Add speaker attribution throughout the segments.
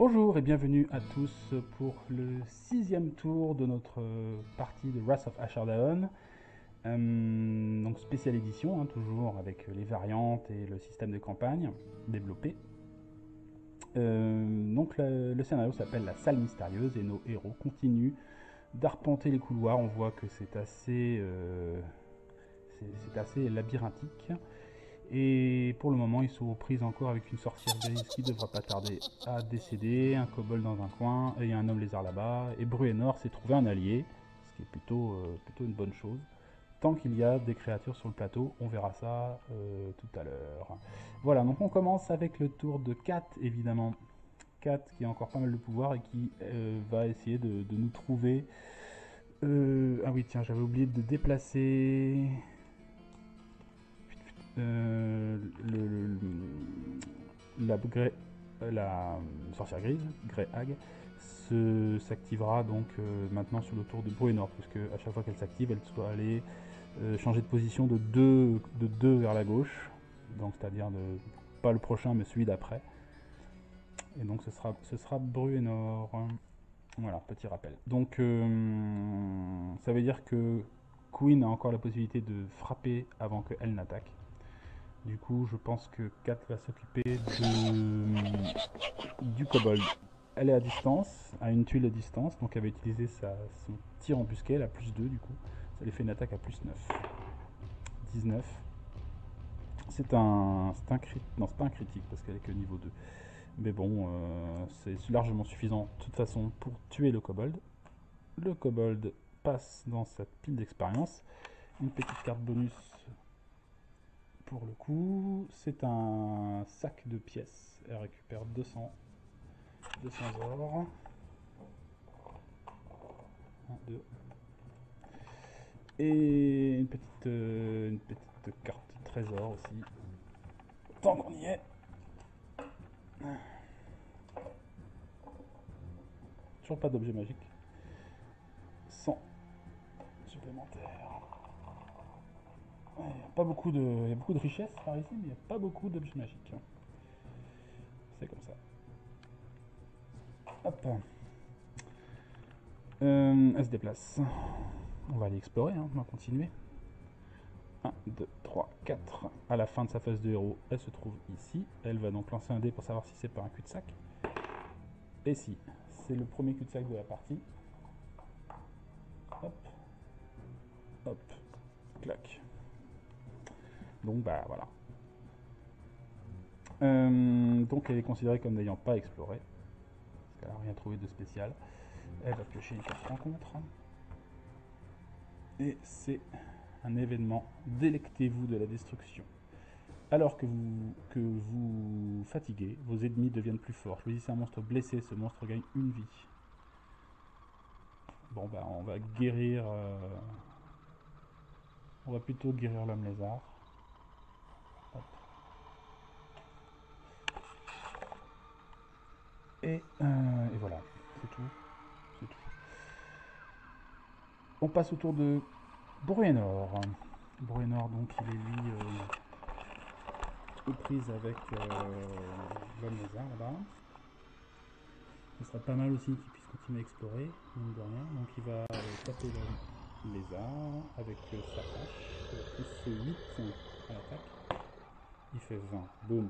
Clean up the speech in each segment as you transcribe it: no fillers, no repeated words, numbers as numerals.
Speaker 1: Bonjour et bienvenue à tous pour le 6e tour de notre partie de Wrath of Ashardalon. Donc spéciale édition, toujours avec les variantes et le système de campagne développé. Donc le scénario s'appelle La Salle Mystérieuse et nos héros continuent d'arpenter les couloirs. On voit que c'est assez labyrinthique. Et pour le moment, ils sont aux prises encore avec une sorcière grise qui ne devra pas tarder à décéder, un kobold dans un coin, et un homme lézard là-bas. Et Bruenor s'est trouvé un allié, ce qui est plutôt une bonne chose. Tant qu'il y a des créatures sur le plateau, on verra ça tout à l'heure. Voilà, donc on commence avec le tour de Kat, évidemment. Kat qui a encore pas mal de pouvoir et qui va essayer de nous trouver... ah oui, tiens, j'avais oublié de déplacer... la sorcière grise, Grey Hag, s'activera donc maintenant sur le tour de Bruenor, puisque à chaque fois qu'elle s'active, elle doit aller changer de position de 2 vers la gauche, donc c'est-à-dire pas le prochain mais celui d'après. Et donc ce sera Bruenor. Voilà, petit rappel. Donc ça veut dire que Queen a encore la possibilité de frapper avant qu'elle n'attaque. Du coup, je pense que Kat va s'occuper du kobold. Elle est à distance, à une tuile de distance, donc elle va utiliser son tir embusqué, elle a plus 2 du coup. Ça lui fait une attaque à plus 9. 19. C'est un crit. Non, c'est pas un critique parce qu'elle est que niveau 2. Mais bon, c'est largement suffisant de toute façon pour tuer le kobold. Le kobold passe dans cette pile d'expérience. Une petite carte bonus pour le coup. C'est un sac de pièces. Elle récupère 200 or. 1, 2. Et une petite carte trésor aussi. Tant qu'on y est. Toujours pas d'objet magique. 100 supplémentaires. Il y a beaucoup de richesses par ici, mais il n'y a pas beaucoup d'objets magiques. C'est comme ça. Hop. Elle se déplace. On va aller explorer, on va continuer. 1, 2, 3, 4. À la fin de sa phase de héros, elle se trouve ici. Elle va donc lancer un dé pour savoir si c'est pas un cul-de-sac. Et si, c'est le premier cul-de-sac de la partie. Hop. Hop. Clac. Donc bah voilà. Donc elle est considérée comme n'ayant pas exploré. Parce qu'elle n'a rien trouvé de spécial. Elle va piocher une carte rencontre. Et c'est un événement. Délectez-vous de la destruction. Alors que vous fatiguez, vos ennemis deviennent plus forts. Choisissez un monstre blessé, ce monstre gagne une vie. Bon bah on va guérir... on va plutôt guérir l'homme lézard. Hop. Et voilà, c'est tout. C'est tout. On passe au tour de Bruenor. Bruenor, donc, il est lui aux prises avec l'homme lézard là-bas. Ce serait pas mal aussi qu'il puisse continuer à explorer, mine de rien. Donc, il va taper l'homme lézard avec sa hache, plus 8 à l'attaque. Il fait 20. Boum.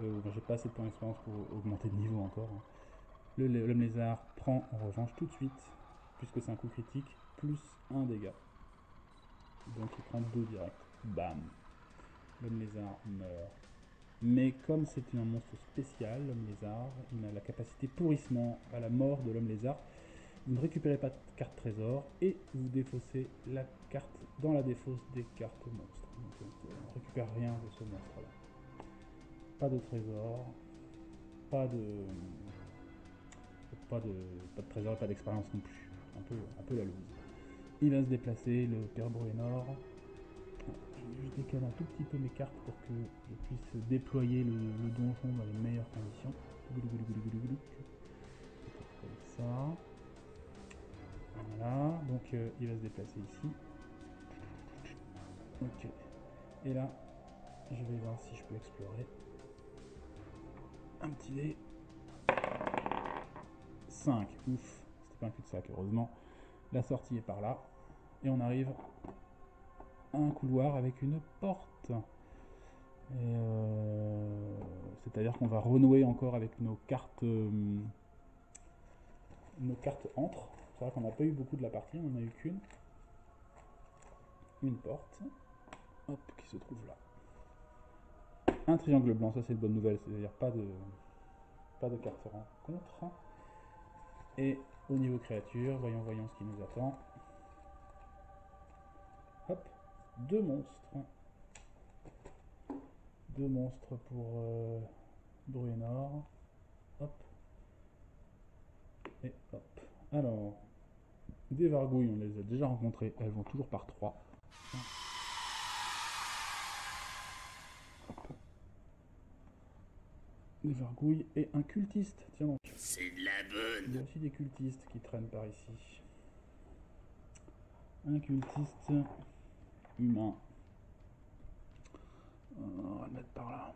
Speaker 1: J'ai pas assez de points d'expérience pour augmenter de niveau encore. L'homme lézard prend en revanche tout de suite, puisque c'est un coup critique, plus 1 dégât. Donc il prend 2 direct. Bam. L'homme lézard meurt. Mais comme c'est un monstre spécial, l'homme lézard, il a la capacité pourrissement à la mort de l'homme lézard. Vous ne récupérez pas de carte trésor et vous défaussez la carte dans la défausse des cartes monstres. Donc on ne récupère rien de ce monstre-là. Pas de trésor, pas de trésor et pas d'expérience non plus. Un peu la loose. Il va se déplacer, le père Bruenor. Je décale un tout petit peu mes cartes pour que je puisse déployer le donjon dans les meilleures conditions. Comme ça. Voilà, donc il va se déplacer ici. Ok. Et là, je vais voir si je peux explorer. Un petit dé. 5. Ouf, c'était pas un cul-de-sac, heureusement. La sortie est par là. Et on arrive à un couloir avec une porte. C'est-à-dire qu'on va renouer encore avec nos cartes entre. C'est vrai qu'on n'a pas eu beaucoup de la partie, on n'en a eu qu'une. Une porte, hop, qui se trouve là. Un triangle blanc, ça c'est une bonne nouvelle, c'est-à-dire pas de carte rencontre. Et au niveau créature, voyons ce qui nous attend. Hop, deux monstres. Deux monstres pour Bruenor. Hop. Et hop. Alors, des vargouilles, on les a déjà rencontrées, elles vont toujours par 3. Des vargouilles et un cultiste, tiens donc.
Speaker 2: C'est de la bonne.
Speaker 1: Il y a aussi des cultistes qui traînent par ici. Un cultiste humain. On va le mettre par là.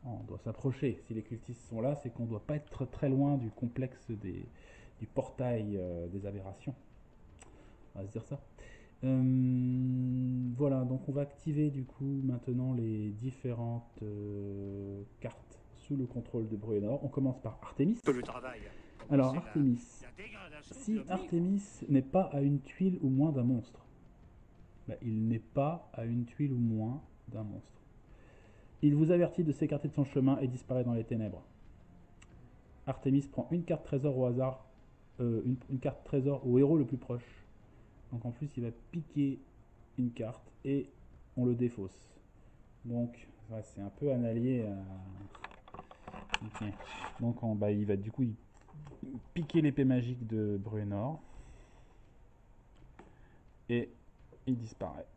Speaker 1: On doit s'approcher. Si les cultistes sont là, c'est qu'on ne doit pas être très loin du complexe du portail des aberrations. On va se dire ça. Voilà, donc on va activer du coup maintenant les différentes cartes sous le contrôle de Bruenor. On commence par Artemis.
Speaker 2: Le travail.
Speaker 1: Alors Artemis, si Artemis n'est pas à une tuile ou moins d'un monstre, bah, il n'est pas à une tuile ou moins d'un monstre. Il vous avertit de s'écarter de son chemin et disparaît dans les ténèbres. Artemis prend une carte trésor au hasard, une carte trésor au héros le plus proche. Donc en plus il va piquer une carte et on le défausse. Donc ouais, c'est un peu un allié à... Okay. Donc il va du coup piquer l'épée magique de Bruenor et il disparaît.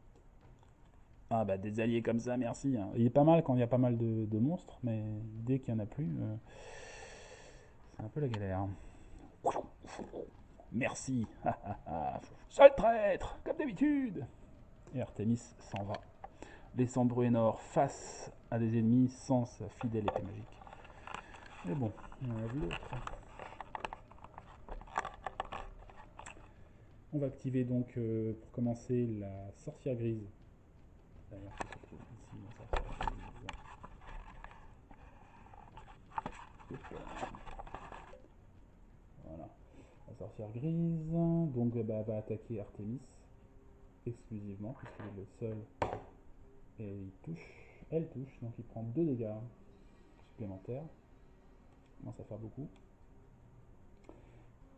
Speaker 1: Ah bah des alliés comme ça, merci. Il est pas mal quand il y a pas mal de monstres, mais dès qu'il n'y en a plus, c'est un peu la galère. Merci. Seul traître, comme d'habitude. Et Artemis s'en va, laissant Bruenor face à des ennemis sans sa fidèle épée magique. Mais bon, on enlève l'autre. On va activer donc pour commencer la sorcière grise. D'ailleurs, qui se trouve ici, la sorcière grise. Voilà. La sorcière grise, donc va attaquer Artemis exclusivement, puisqu'il est le seul. Et elle touche, donc il prend 2 dégâts supplémentaires. Ça commence à faire beaucoup.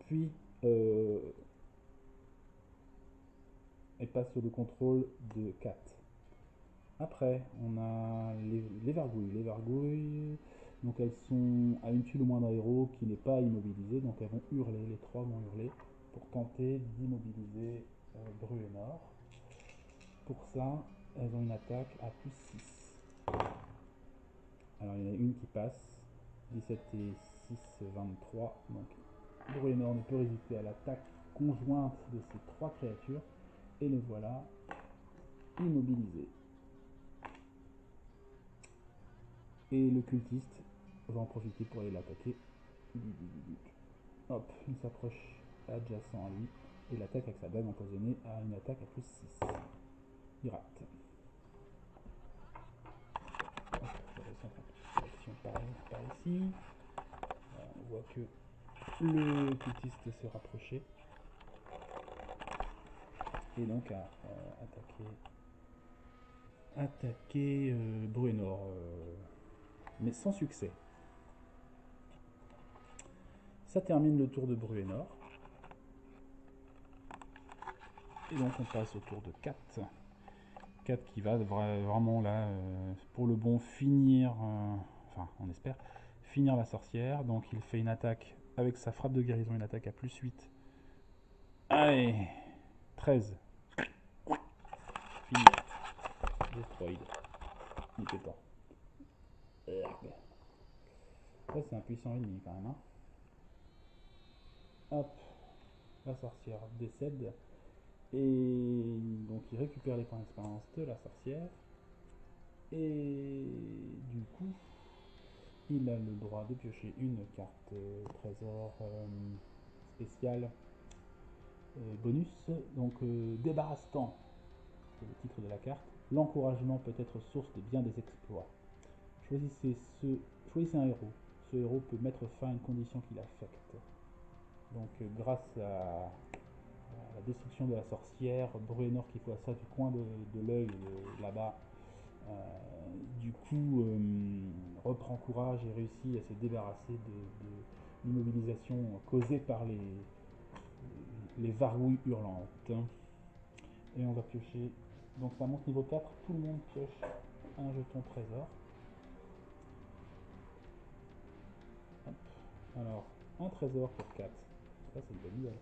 Speaker 1: Puis, elle passe sous le contrôle de Kat. Après, on a les vargouilles. Les vargouilles, donc elles sont à une tuile ou moins d'un héros qui n'est pas immobilisé, donc elles vont hurler, les 3 vont hurler pour tenter d'immobiliser Bruenor. Pour ça, elles ont une attaque à plus 6. Alors il y en a une qui passe, 17 et 6, 23, donc Bruenor ne peut résister à l'attaque conjointe de ces 3 créatures, et les voilà immobilisés. Et le cultiste va en profiter pour aller l'attaquer. Hop, il s'approche adjacent à lui et l'attaque avec sa dague empoisonnée à une attaque à plus 6. Il rate. Par ici. Voilà, on voit que le cultiste s'est rapproché et donc a attaqué Bruenor, mais sans succès. Ça termine le tour de Bruenor. Et donc on passe au tour de 4. 4 qui va vraiment là, pour le bon, finir, enfin on espère, finir la sorcière. Donc il fait une attaque avec sa frappe de guérison, une attaque à plus 8. Allez, 13. Fini. Destroyed. Il fait pas. Ça c'est un puissant ennemi quand même. Hein. Hop, la sorcière décède. Et donc il récupère les points d'expérience de la sorcière. Et du coup, il a le droit de piocher une carte trésor spéciale bonus. Donc débarrasse-t-en, c'est le titre de la carte. L'encouragement peut être source de bien des exploits. Choisissez un héros. Ce héros peut mettre fin à une condition qui l'affecte. Donc grâce à la destruction de la sorcière, Bruenor qui voit ça du coin de l'œil là-bas, du coup reprend courage et réussit à se débarrasser de l'immobilisation causée par les vargouilles hurlantes. Et on va piocher. Donc ça monte niveau 4, tout le monde pioche un jeton trésor. Hop. Alors, un trésor pour 4. Ça, c'est une bonne nouvelle.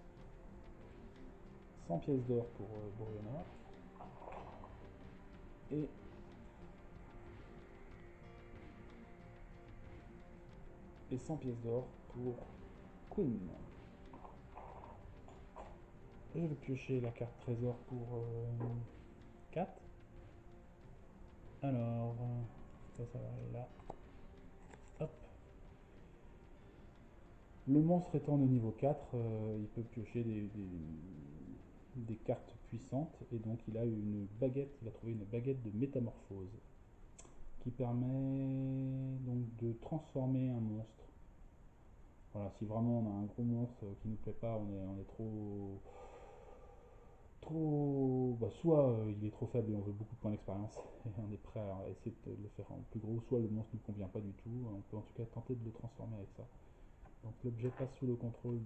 Speaker 1: 100 pièces d'or pour Bruenor. Et 100 pièces d'or pour Queen. Et je vais piocher la carte trésor pour 4. Alors, ça va aller là. Hop. Le monstre étant de niveau 4, il peut piocher des cartes puissantes. Et donc il a une baguette, il a trouvé une baguette de métamorphose qui permet donc de transformer un monstre. Voilà, si vraiment on a un gros monstre qui nous plaît pas, on est trop, bah, soit il est trop faible et on veut beaucoup de points d'expérience et on est prêt à essayer de le faire en plus gros, soit le monstre ne nous convient pas du tout, on peut en tout cas tenter de le transformer avec ça. Donc l'objet passe sous le contrôle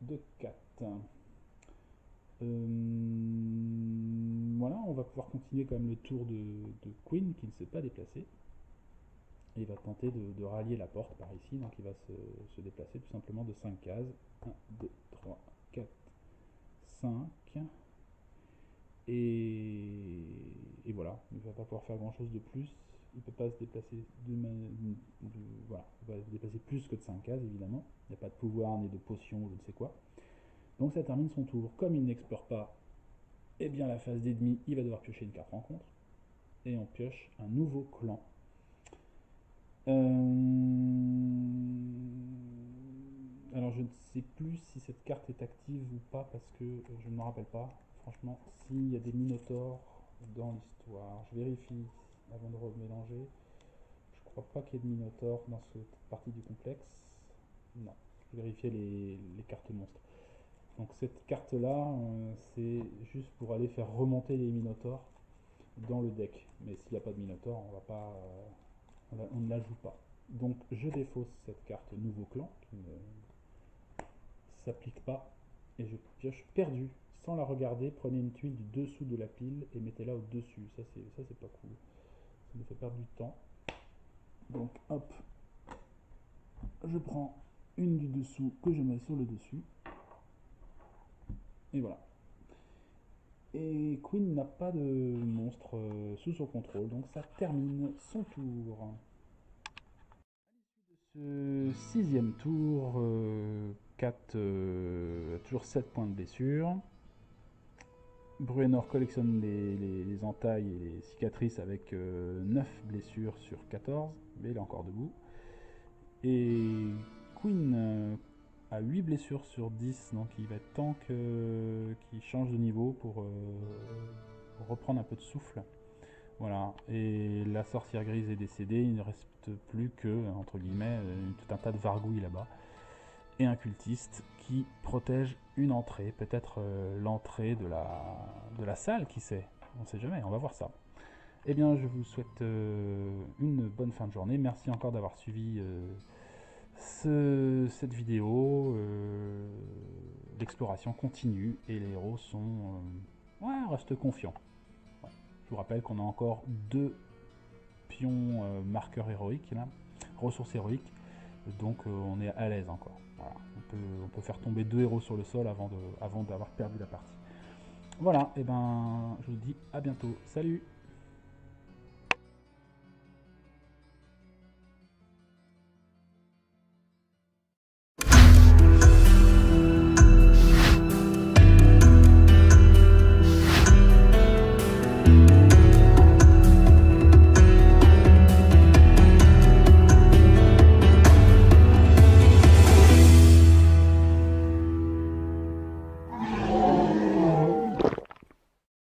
Speaker 1: de Kat. Voilà, on va pouvoir continuer quand même le tour de Queen qui ne s'est pas déplacé. Et il va tenter de rallier la porte par ici, donc il va se déplacer tout simplement de 5 cases. 1, 2, 3, 4, 5. Et voilà, il ne va pas pouvoir faire grand chose de plus. Il ne peut pas se déplacer voilà, il va se déplacer plus que de 5 cases évidemment. Il n'y a pas de pouvoir ni de potion ou je ne sais quoi. Donc ça termine son tour. Comme il n'explore pas, eh bien la phase d'ennemi, il va devoir piocher une carte rencontre. Et on pioche un nouveau clan. Alors je ne sais plus si cette carte est active ou pas parce que je ne me rappelle pas. Franchement, s'il y a des minotaures dans l'histoire, je vérifie avant de remélanger. Je crois pas qu'il y ait de minotaures dans cette partie du complexe. Non, je vérifiais les cartes monstres. Donc cette carte là, c'est juste pour aller faire remonter les minotaures dans le deck. Mais s'il n'y a pas de minotaure, on va pas, on ne la joue pas. Donc je défausse cette carte nouveau clan qui ne s'applique pas et je pioche perdu sans la regarder. Prenez une tuile du dessous de la pile et mettez-la au dessus. Ça c'est pas cool, ça nous fait perdre du temps. Donc hop, je prends une du dessous que je mets sur le dessus et voilà. Et Queen n'a pas de monstre sous son contrôle, donc ça termine son tour. Ce sixième tour, 4, toujours 7 points de blessure. Bruenor collectionne les entailles et les cicatrices avec 9 blessures sur 14, mais il est encore debout. Et Queen a 8 blessures sur 10, donc il va être temps qu'il change de niveau pour reprendre un peu de souffle. Voilà, et la sorcière grise est décédée, il ne reste plus que, entre guillemets, tout un tas de vargouilles là-bas. Et un cultiste qui protège une entrée, peut-être l'entrée de la salle, qui sait, on ne sait jamais, on va voir ça. Eh bien, je vous souhaite une bonne fin de journée. Merci encore d'avoir suivi cette vidéo. L'exploration continue et les héros restent confiants. Ouais. Je vous rappelle qu'on a encore 2 pions marqueurs héroïques, là, ressources héroïques. Donc on est à l'aise encore. Voilà. On peut faire tomber 2 héros sur le sol avant d'avoir perdu la partie. Voilà, et ben je vous dis à bientôt. Salut!